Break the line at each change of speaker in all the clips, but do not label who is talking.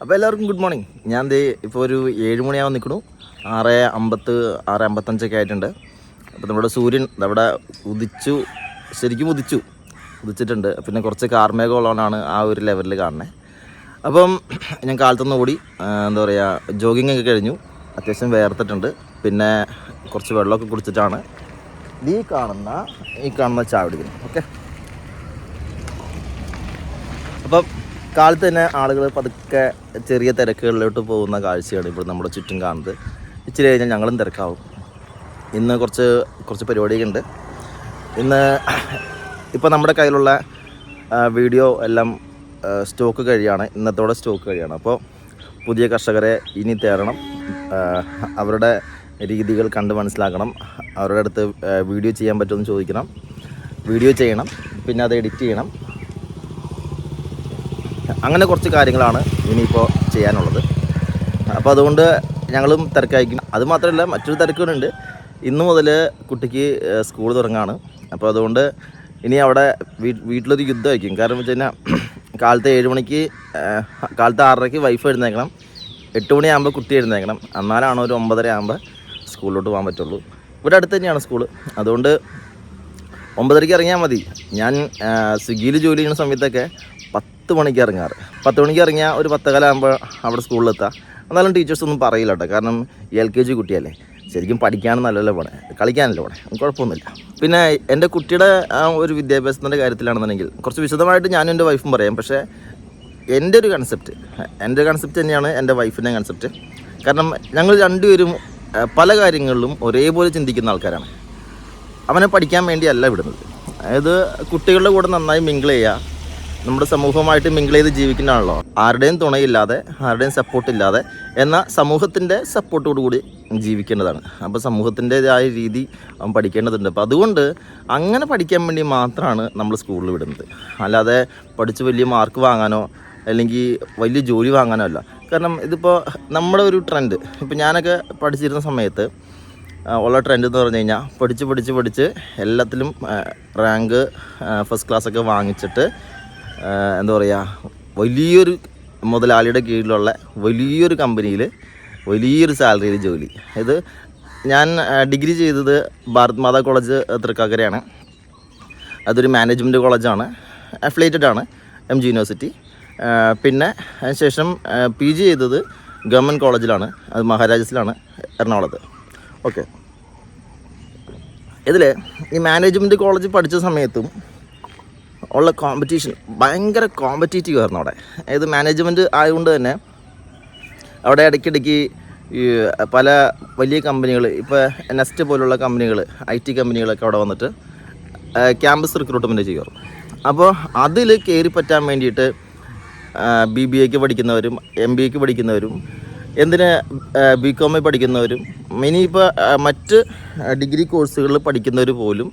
അപ്പോൾ എല്ലാവർക്കും good morning. ഞാൻ ഇപ്പോൾ ഒരു 7 മണിയാവാൻ നിൽക്കണു. 6:55 ആയിട്ടുണ്ട്. അപ്പോൾ നമ്മുടെ സൂര്യൻ അവിടെ ശരിക്കും ഉദിച്ചിട്ടുണ്ട്. പിന്നെ കുറച്ച് കാർമേഘമുള്ളതാണ് ആ ഒരു ലെവലിൽ കാണുന്നത്. അപ്പം ഞാൻ കാലത്തുനിന്ന് ഓടി ജോഗിങ് ഒക്കെ കഴിഞ്ഞു. അത്യാവശ്യം വേർത്തിട്ടുണ്ട്. പിന്നെ കുറച്ച് വെള്ളമൊക്കെ കുടിച്ചിട്ടാണ് ഈ കാണുന്ന ചായ കുടിക്കുന്നത്. ഓക്കെ, അപ്പം കാലത്ത് തന്നെ ആളുകൾ പതുക്കെ ചെറിയ തിരക്കുകളിലോട്ട് പോകുന്ന കാഴ്ചയാണ് ഇപ്പോൾ നമ്മുടെ ചുറ്റും കാണുന്നത്. ഇച്ചിരി കഴിഞ്ഞാൽ ഞങ്ങളും തിരക്കാവും. ഇന്ന് കുറച്ച് പരിപാടിയൊക്കെ ഉണ്ട്. ഇപ്പോൾ നമ്മുടെ കയ്യിലുള്ള വീഡിയോ എല്ലാം സ്റ്റോക്ക് കഴിയാണ്. ഇന്നത്തോടെ സ്റ്റോക്ക് കഴിയാണ്. അപ്പോൾ പുതിയ കർഷകരെ ഇനി തേടണം. അവരുടെ രീതികൾ കണ്ട് മനസ്സിലാക്കണം. അവരുടെ അടുത്ത് വീഡിയോ ചെയ്യാൻ പറ്റുമെന്ന് ചോദിക്കണം. വീഡിയോ ചെയ്യണം, പിന്നെ അത് എഡിറ്റ് ചെയ്യണം. അങ്ങനെ കുറച്ച് കാര്യങ്ങളാണ് ഇനിയിപ്പോൾ ചെയ്യാനുള്ളത്. അപ്പോൾ അതുകൊണ്ട് ഞങ്ങളും തിരക്കായിരിക്കും. അതുമാത്രമല്ല, മറ്റൊരു തിരക്കുകളുണ്ട്. ഇന്നു മുതൽ കുട്ടിക്ക് സ്കൂൾ തുടങ്ങുകയാണ്. അപ്പോൾ അതുകൊണ്ട് ഇനി അവിടെ വീട്ടിലൊരു യുദ്ധമായിരിക്കും. കാരണം എന്ന് വെച്ച് കഴിഞ്ഞാൽ കാലത്ത് 7 മണിക്ക് കാലത്ത് 6:30 വൈഫ് എഴുന്നേക്കണം, 8 മണിയാകുമ്പോൾ കുട്ടി എഴുന്നേക്കണം. എന്നാലാണ് ഒരു 9:30 ആകുമ്പോൾ സ്കൂളിലോട്ട് പോകാൻ പറ്റുള്ളൂ. ഇവിടെ അടുത്ത് തന്നെയാണ് സ്കൂൾ. അതുകൊണ്ട് 9:30 ഇറങ്ങിയാൽ മതി. ഞാൻ സ്വിഗ്ഗിയിൽ ജോലി ചെയ്യുന്ന സമയത്തൊക്കെ 10 മണിക്ക് ഇറങ്ങാറ്. 10 മണിക്ക് ഇറങ്ങിയാൽ ഒരു 10:15 ആകുമ്പോൾ അവിടെ സ്കൂളിലെത്താം. എന്നാലും ടീച്ചേഴ്സൊന്നും പറയില്ല കേട്ടോ. കാരണം LKG കുട്ടിയല്ലേ, ശരിക്കും പഠിക്കാനും നല്ലല്ലോ പോണേ, കളിക്കാനല്ലോ പോണേ, കുഴപ്പമൊന്നുമില്ല. പിന്നെ എൻ്റെ കുട്ടിയുടെ ഒരു വിദ്യാഭ്യാസത്തിൻ്റെ കാര്യത്തിലാണെന്നുണ്ടെങ്കിൽ കുറച്ച് വിശദമായിട്ട് ഞാനും എൻ്റെ വൈഫും പറയാം. പക്ഷേ എൻ്റെ കൺസെപ്റ്റ് തന്നെയാണ് എൻ്റെ വൈഫിൻ്റെ കൺസെപ്റ്റ്. കാരണം ഞങ്ങൾ രണ്ടുപേരും പല കാര്യങ്ങളിലും ഒരേപോലെ ചിന്തിക്കുന്ന ആൾക്കാരാണ്. അവനെ പഠിക്കാൻ വേണ്ടിയല്ല വിടുന്നത്. അതായത് കുട്ടികളുടെ കൂടെ നന്നായി മിങ്കിൾ ചെയ്യുക. നമ്മുടെ സമൂഹമായിട്ട് മിങ്കിൾ ചെയ്ത് ജീവിക്കുന്നതാണല്ലോ. ആരുടെയും തുണയില്ലാതെ, ആരുടെയും സപ്പോർട്ടില്ലാതെ, എന്നാൽ സമൂഹത്തിൻ്റെ സപ്പോർട്ടോടു കൂടി ജീവിക്കേണ്ടതാണ്. അപ്പോൾ സമൂഹത്തിൻ്റെതായ രീതി അവൻ പഠിക്കേണ്ടതുണ്ട്. അപ്പോൾ അതുകൊണ്ട് അങ്ങനെ പഠിക്കാൻ വേണ്ടി മാത്രമാണ് നമ്മൾ സ്കൂളിൽ വിടുന്നത്. അല്ലാതെ പഠിച്ച് വലിയ മാർക്ക് വാങ്ങാനോ അല്ലെങ്കിൽ വലിയ ജോലി വാങ്ങാനോ അല്ല. കാരണം ഇതിപ്പോൾ നമ്മുടെ ഒരു ട്രെൻഡ്. ഇപ്പോൾ ഞാനൊക്കെ പഠിച്ചിരുന്ന സമയത്ത് ഉള്ള ട്രെൻഡ് എന്ന് പറഞ്ഞു കഴിഞ്ഞാൽ പഠിച്ച് എല്ലാത്തിലും റാങ്ക് ഫസ്റ്റ് ക്ലാസ്സൊക്കെ വാങ്ങിച്ചിട്ട് വലിയൊരു മുതലാളിയുടെ കീഴിലുള്ള വലിയൊരു കമ്പനിയിൽ വലിയൊരു സാലറിയിൽ ജോലി. ഇത് ഞാൻ ഡിഗ്രി ചെയ്തത് ഭാരത് മാതാ കോളേജ് തൃക്കാക്കരയാണ്. അതൊരു മാനേജ്മെൻറ്റ് കോളേജാണ്, അഫിലിയേറ്റഡ് ആണ് MG യൂണിവേഴ്സിറ്റി. പിന്നെ അതിനുശേഷം PG ചെയ്തത് ഗവൺമെൻറ് കോളേജിലാണ്, അത് മഹാരാജാസിലാണ്, എറണാകുളത്ത്. ഓക്കെ, ഇതിൽ ഈ മാനേജ്മെൻറ്റ് കോളേജ് പഠിച്ച സമയത്തും ഉള്ള കോമ്പറ്റീഷൻ ഭയങ്കര കോമ്പറ്റീറ്റീവ് ആയിരുന്നു അവിടെ. അതായത് മാനേജ്മെൻറ്റ് ആയതുകൊണ്ട് തന്നെ അവിടെ ഇടയ്ക്കിടയ്ക്ക് ഈ പല വലിയ കമ്പനികൾ, ഇപ്പോൾ നെസ്റ്റ് പോലുള്ള കമ്പനികൾ, IT കമ്പനികളൊക്കെ അവിടെ വന്നിട്ട് ക്യാമ്പസ് റിക്രൂട്ട്മെൻറ്റ് ചെയ്യും. അപ്പോൾ അതിൽ കയറി പറ്റാൻ വേണ്ടിയിട്ട് BBAക്ക് പഠിക്കുന്നവരും MBAക്ക് പഠിക്കുന്നവരും BCom പഠിക്കുന്നവരും ഇനിയിപ്പോൾ മറ്റ് ഡിഗ്രി കോഴ്സുകളിൽ പഠിക്കുന്നവർ പോലും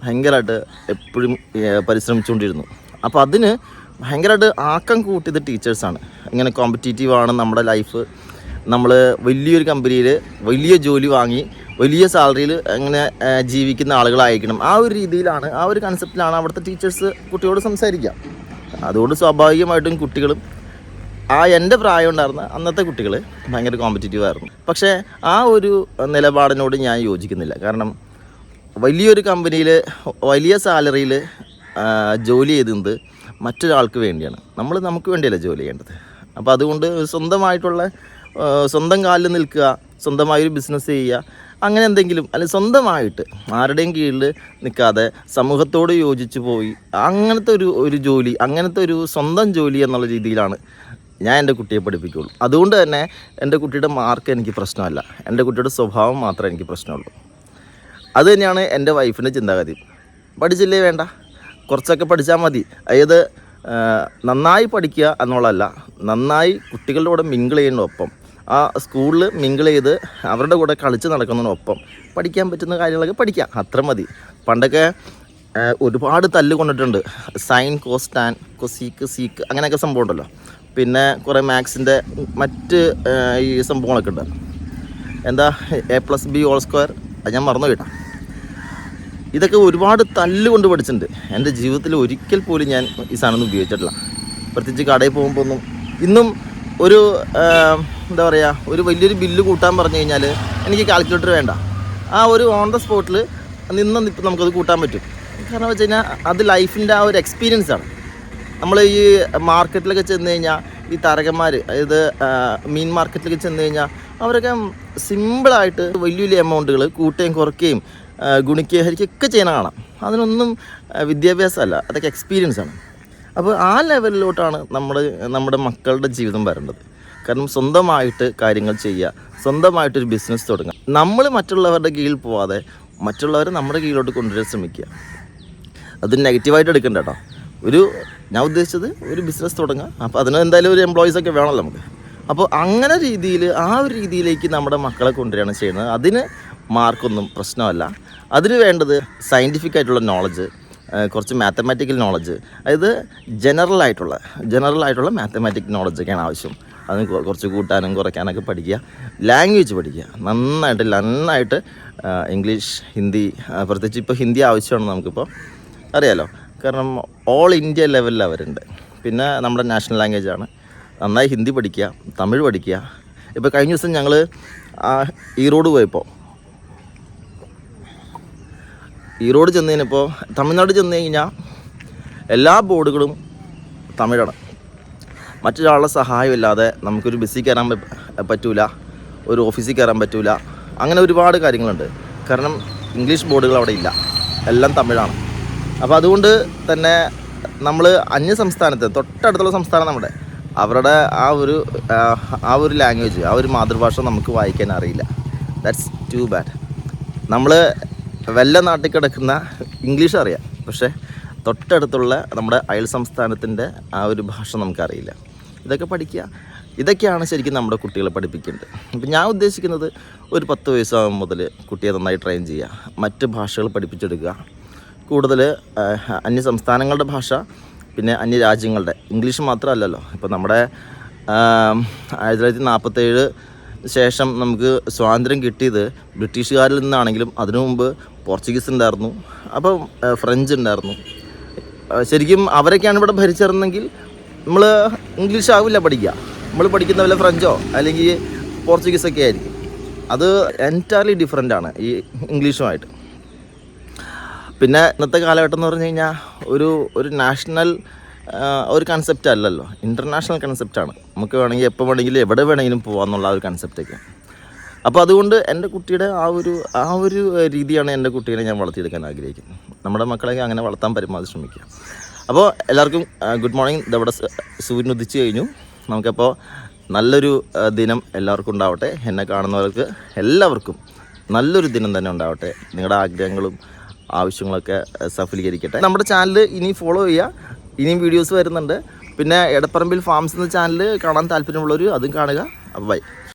ഭയങ്കരമായിട്ട് എപ്പോഴും പരിശ്രമിച്ചുകൊണ്ടിരുന്നു. അപ്പോൾ അതിന് ഭയങ്കരമായിട്ട് ആക്കം കൂട്ടിയത് ടീച്ചേഴ്സാണ്. ഇങ്ങനെ കോമ്പറ്റീറ്റീവാണ് നമ്മുടെ ലൈഫ്, നമ്മൾ വലിയൊരു കമ്പനിയിൽ വലിയ ജോലി വാങ്ങി വലിയ സാലറിയിൽ അങ്ങനെ ജീവിക്കുന്ന ആളുകളായിരിക്കണം. ആ ഒരു രീതിയിലാണ്, ആ ഒരു കൺസെപ്റ്റിലാണ് അവിടുത്തെ ടീച്ചേഴ്സ് കുട്ടികളോട് സംസാരിക്കുക. അതുകൊണ്ട് സ്വാഭാവികമായിട്ടും കുട്ടികളും എൻ്റെ പ്രായം ഉണ്ടായിരുന്ന അന്നത്തെ കുട്ടികൾ ഭയങ്കര കോമ്പറ്റീറ്റീവായിരുന്നു. പക്ഷേ ആ ഒരു നിലപാടിനോട് ഞാൻ യോജിക്കുന്നില്ല. കാരണം വലിയൊരു കമ്പനിയിൽ വലിയ സാലറിയിൽ ജോലി ചെയ്തത് മറ്റൊരാൾക്ക് വേണ്ടിയാണ്. നമുക്ക് വേണ്ടിയല്ല ജോലി ചെയ്യേണ്ടത്. അപ്പോൾ അതുകൊണ്ട് സ്വന്തം കാലിൽ നിൽക്കുക, സ്വന്തമായൊരു ബിസിനസ് ചെയ്യുക, അങ്ങനെ എന്തെങ്കിലും, അല്ലെങ്കിൽ സ്വന്തമായിട്ട് ആരുടെയും കീഴിൽ നിൽക്കാതെ സമൂഹത്തോട് യോജിച്ച് പോയി അങ്ങനത്തെ ഒരു ജോലി, അങ്ങനത്തെ ഒരു സ്വന്തം ജോലി എന്നുള്ള രീതിയിലാണ് ഞാൻ എൻ്റെ കുട്ടിയെ പഠിപ്പിക്കുകയുള്ളൂ. അതുകൊണ്ട് തന്നെ എൻ്റെ കുട്ടിയുടെ മാർക്ക് എനിക്ക് പ്രശ്നമല്ല, എൻ്റെ കുട്ടിയുടെ സ്വഭാവം മാത്രമേ എനിക്ക് പ്രശ്നമുള്ളൂ. അത് തന്നെയാണ് എൻ്റെ വൈഫിൻ്റെ ചിന്താഗതി. പഠിച്ചില്ലേ വേണ്ട, കുറച്ചൊക്കെ പഠിച്ചാൽ മതി. അതായത് നന്നായി പഠിക്കുക എന്നുള്ളതല്ല, നന്നായി കുട്ടികളുടെ കൂടെ മിങ്കിൾ ചെയ്യുന്നതിനൊപ്പം, ആ സ്കൂളിൽ മിങ്കിൾ ചെയ്ത് അവരുടെ കൂടെ കളിച്ച് നടക്കുന്നതിനൊപ്പം പഠിക്കാൻ പറ്റുന്ന കാര്യങ്ങളൊക്കെ പഠിക്കുക, അത്ര മതി. പണ്ടൊക്കെ ഒരുപാട് തല്ല് കൊണ്ടിട്ടുണ്ട്. Sine, cos, tan, cosec, sec, അങ്ങനെയൊക്കെ സംഭവം ഉണ്ടല്ലോ. പിന്നെ കുറേ മാത്സിൻ്റെ മറ്റ് ഈ സംഭവങ്ങളൊക്കെ ഉണ്ട്. A+B², അത് ഞാൻ മറന്നു കേട്ടോ. ഇതൊക്കെ ഒരുപാട് തല്ലുകൊണ്ട് പഠിച്ചിട്ടുണ്ട്. എൻ്റെ ജീവിതത്തിൽ ഒരിക്കൽ പോലും ഞാൻ ഈ സാധനം ഒന്നും ഉപയോഗിച്ചിട്ടില്ല. പ്രത്യേകിച്ച് കടയിൽ പോകുമ്പോൾ ഒന്നും. ഇന്നും ഒരു എന്താ പറയുക, ഒരു വലിയൊരു ബില്ല് കൂട്ടാൻ പറഞ്ഞു കഴിഞ്ഞാൽ എനിക്ക് കാൽക്കുലേറ്റർ വേണ്ട. ആ ഒരു ഓൺ ദ സ്പോട്ടിൽ ഇപ്പം നമുക്കത് കൂട്ടാൻ പറ്റും. കാരണം വെച്ച് കഴിഞ്ഞാൽ അത് ലൈഫിൻ്റെ ആ ഒരു എക്സ്പീരിയൻസാണ്. നമ്മൾ ഈ മാർക്കറ്റിലൊക്കെ ചെന്ന് കഴിഞ്ഞാൽ ഈ താരകന്മാർ, അതായത് മീൻ മാർക്കറ്റിലൊക്കെ ചെന്ന് കഴിഞ്ഞാൽ അവരൊക്കെ സിമ്പിളായിട്ട് വലിയ വലിയ എമൗണ്ടുകൾ കൂട്ടുകയും കുറയ്ക്കുകയും ഗുണിക്കുകയും ഹരിക്കുകയൊക്കെ ചെയ്യണ കാണാം. അതിനൊന്നും വിദ്യാഭ്യാസമല്ല, അതൊക്കെ എക്സ്പീരിയൻസാണ്. അപ്പോൾ ആ ലെവലിലോട്ടാണ് നമ്മുടെ മക്കളുടെ ജീവിതം വരേണ്ടത്. കാരണം സ്വന്തമായിട്ട് കാര്യങ്ങൾ ചെയ്യുക, സ്വന്തമായിട്ടൊരു ബിസിനസ് തുടങ്ങുക. നമ്മൾ മറ്റുള്ളവരുടെ കീഴിൽ പോവാതെ മറ്റുള്ളവരെ നമ്മുടെ കീഴിലോട്ട് കൊണ്ടുവരാൻ ശ്രമിക്കുക. അത് നെഗറ്റീവായിട്ട് എടുക്കണ്ട കേട്ടോ. ഞാൻ ഉദ്ദേശിച്ചത് ഒരു ബിസിനസ് തുടങ്ങുക. അപ്പോൾ അതിന് എന്തായാലും ഒരു എംപ്ലോയീസൊക്കെ വേണമല്ലോ നമുക്ക്. അപ്പോൾ അങ്ങനെ ആ ഒരു രീതിയിലേക്ക് നമ്മുടെ മക്കളെ കൊണ്ടുവരികയാണ് ചെയ്യുന്നത്. അതിന് മാർക്കൊന്നും പ്രശ്നമല്ല. അതിന് വേണ്ടത് സയൻറ്റിഫിക് ആയിട്ടുള്ള നോളജ്, കുറച്ച് മാത്തമാറ്റിക്കൽ നോളജ്, അതായത് ജനറൽ ആയിട്ടുള്ള മാത്തമാറ്റിക് നോളജൊക്കെയാണ് ആവശ്യം. അതിന് കുറച്ച് കൂട്ടാനും കുറയ്ക്കാനൊക്കെ പഠിക്കുക. ലാംഗ്വേജ് പഠിക്കുക നന്നായിട്ട്. ഇംഗ്ലീഷ്, ഹിന്ദി, പ്രത്യേകിച്ച് ഇപ്പോൾ ഹിന്ദി ആവശ്യമാണ് നമുക്കിപ്പോൾ അറിയാലോ. കാരണം ഓൾ ഇന്ത്യ ലെവലിൽ അവരുണ്ട്. പിന്നെ നമ്മുടെ നാഷണൽ ലാംഗ്വേജാണ്. നന്നായി ഹിന്ദി പഠിക്കുക, തമിഴ് പഠിക്കുക. ഇപ്പോൾ കഴിഞ്ഞ ദിവസം ഞങ്ങൾ ഈറോഡ് പോയപ്പോൾ, ഈറോഡ് ചെന്ന് കഴിഞ്ഞപ്പോൾ തമിഴ്നാട് ചെന്ന് കഴിഞ്ഞാൽ എല്ലാ ബോർഡുകളും തമിഴാണ്. മറ്റൊരാളുടെ സഹായമില്ലാതെ നമുക്കൊരു ബസ്സിൽ കയറാൻ പറ്റൂല, ഒരു ഓഫീസിൽ കയറാൻ പറ്റൂല. അങ്ങനെ ഒരുപാട് കാര്യങ്ങളുണ്ട്. കാരണം ഇംഗ്ലീഷ് ബോർഡുകൾ അവിടെ ഇല്ല, എല്ലാം തമിഴാണ്. അപ്പോൾ അതുകൊണ്ട് തന്നെ നമ്മൾ അന്യ സംസ്ഥാനത്ത്, തൊട്ടടുത്തുള്ള സംസ്ഥാനം നമ്മുടെ, അവരുടെ ആ ഒരു ലാംഗ്വേജ്, ആ ഒരു മാതൃഭാഷ നമുക്ക് വായിക്കാൻ അറിയില്ല. That's too bad. നമ്മൾ വല്ല നാട്ടിൽ കിടക്കുന്ന ഇംഗ്ലീഷ് അറിയാം, പക്ഷേ തൊട്ടടുത്തുള്ള നമ്മുടെ അയൽ സംസ്ഥാനത്തിൻ്റെ ആ ഒരു ഭാഷ നമുക്കറിയില്ല. ഇതൊക്കെ പഠിക്കുക. ഇതൊക്കെയാണ് ശരിക്കും നമ്മുടെ കുട്ടികളെ പഠിപ്പിക്കേണ്ടത്. ഇപ്പം ഞാൻ ഉദ്ദേശിക്കുന്നത് ഒരു 10 വയസ്സാകുമ്പോൾ മുതൽ കുട്ടിയെ നന്നായി ട്രെയിൻ ചെയ്യുക, മറ്റ് ഭാഷകൾ പഠിപ്പിച്ചെടുക്കുക. കൂടുതൽ അന്യ സംസ്ഥാനങ്ങളുടെ ഭാഷ, പിന്നെ അന്യ രാജ്യങ്ങളുടെ ഇംഗ്ലീഷ് മാത്രമല്ലല്ലോ. ഇപ്പോൾ നമ്മുടെ 1947 ശേഷം നമുക്ക് സ്വാതന്ത്ര്യം കിട്ടിയത് ബ്രിട്ടീഷുകാരിൽ നിന്നാണെങ്കിലും അതിനു മുമ്പ് പോർച്ചുഗീസ് ഉണ്ടായിരുന്നു, അപ്പം ഫ്രഞ്ച് ഉണ്ടായിരുന്നു. ശരിക്കും അവരൊക്കെയാണ് ഇവിടെ ഭരിച്ചിരുന്നെങ്കിൽ നമ്മൾ ഇംഗ്ലീഷ് ആവില്ല പഠിക്കുക. നമ്മൾ പഠിക്കുന്ന വല്ല ഫ്രഞ്ചോ അല്ലെങ്കിൽ പോർച്ചുഗീസൊക്കെ ആയിരിക്കും. അത് എൻറ്റയർലി ഡിഫറെൻ്റാണ് ഈ ഇംഗ്ലീഷുമായിട്ട്. പിന്നെ ഇന്നത്തെ കാലഘട്ടം എന്ന് പറഞ്ഞു കഴിഞ്ഞാൽ ഒരു നാഷണൽ ഒരു കൺസെപ്റ്റ് അല്ലല്ലോ, ഇൻ്റർനാഷണൽ കൺസെപ്റ്റാണ്. നമുക്ക് വേണമെങ്കിൽ എപ്പോൾ വേണമെങ്കിലും എവിടെ വേണമെങ്കിലും പോകാമെന്നുള്ള ആ ഒരു കൺസെപ്റ്റൊക്കെ. അപ്പോൾ അതുകൊണ്ട് എൻ്റെ കുട്ടിയുടെ ആ ഒരു രീതിയാണ് എൻ്റെ കുട്ടീനെ ഞാൻ വളർത്തിയെടുക്കാൻ ആഗ്രഹിക്കുന്നത്. നമ്മുടെ മക്കളെ അങ്ങനെ വളർത്താൻ പരമാവധി ശ്രമിക്കുക. അപ്പോൾ എല്ലാവർക്കും ഗുഡ് മോർണിംഗ്. ഇതവിടെ സൂര്യൻ ഉദിച്ചു കഴിഞ്ഞു. നമുക്കപ്പോൾ നല്ലൊരു ദിനം എല്ലാവർക്കും ഉണ്ടാവട്ടെ. എന്നെ കാണുന്നവർക്ക് എല്ലാവർക്കും നല്ലൊരു ദിനം തന്നെ ഉണ്ടാവട്ടെ. നിങ്ങളുടെ ആഗ്രഹങ്ങളും ആവശ്യങ്ങളൊക്കെ സഫലീകരിക്കട്ടെ. നമ്മുടെ ചാനൽ ഇനി ഫോളോ ചെയ്യുക. ഇനിയും വീഡിയോസ് വരുന്നുണ്ട്. പിന്നെ എടപ്പറമ്പിൽ ഫാംസ് എന്ന ചാനൽ കാണാൻ താല്പര്യമുള്ളവർ അതും കാണുക. അപ്പോൾ ബൈ.